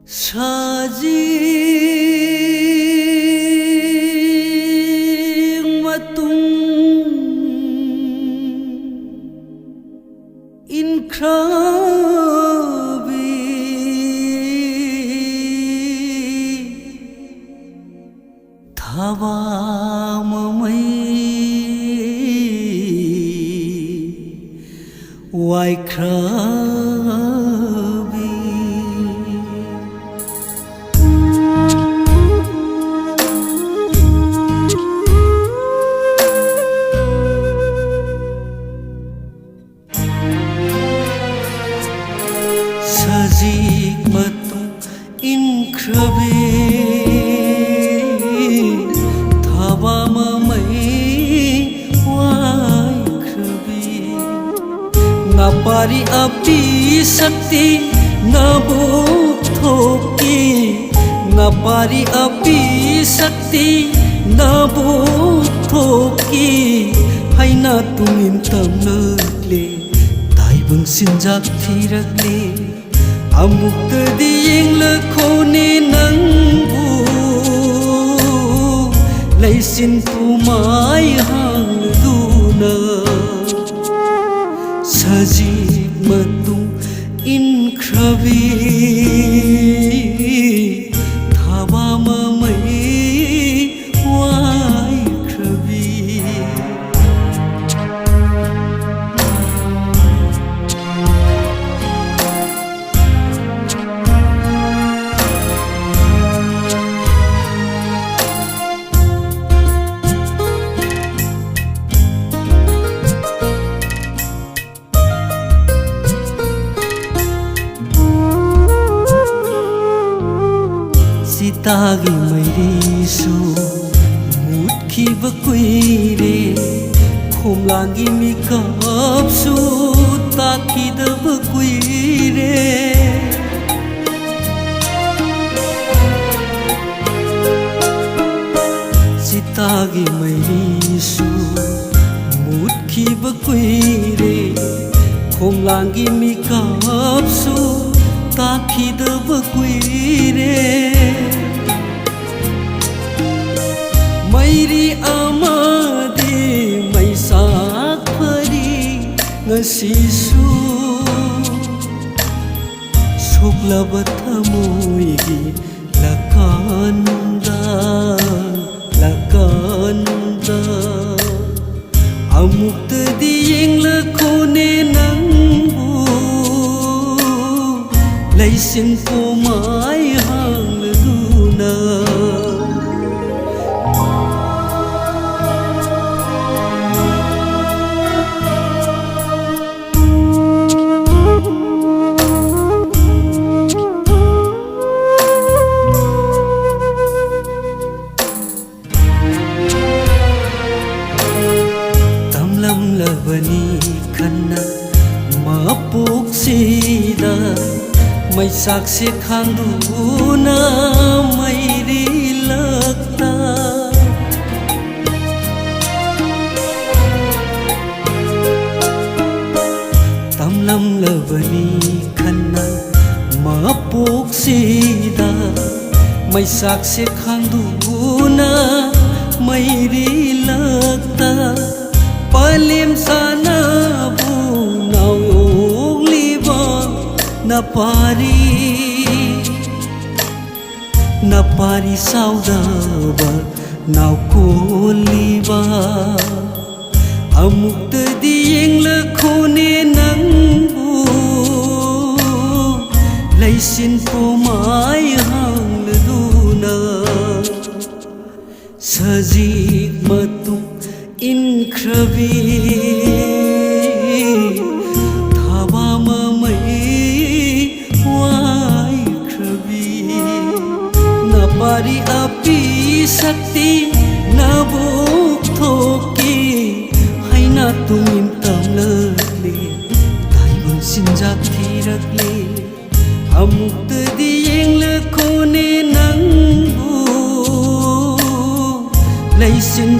Sajing matung inkrabi thaba mamai wai krabi Sajik matung inkrabi thaba mamai wai krabi napari api sakti nabuk thoki napari api sakti nabuk thoki haina tungin tamnakle taibang sinjak thirakle amukdi yenglakhone nangbu leisin pumai hangduna sajik matung inkrabi thaba mamai wai krabi Sitagi mairisu mutkiba kuire khomlangi mikapsu takidaba kuire Sitagi mairisu mutkiba kuire khomlangi mikapsu takidaba kuire Mairi amadi maisak phari ngasisu suklaba thamoigi lakanda amuktadi yenglakhone nangbu leisin pomai hangduna Labani khana mapuk sida mai saksi khangduna mairi lakta tamlam labani khana mapuk sida mai saksi khangduna mairi lakta Palim sana bu naung liba napari saudaba nau koliba amuktadi yenglakhone nangbu leisin pomai hangduna sajik matung inkrabi thaba mamai wai krabi napari api sakti nabuk thoki haina tungin tamlakle taibang sinjak thirakle amuktadi yenglakhone nangbu leisin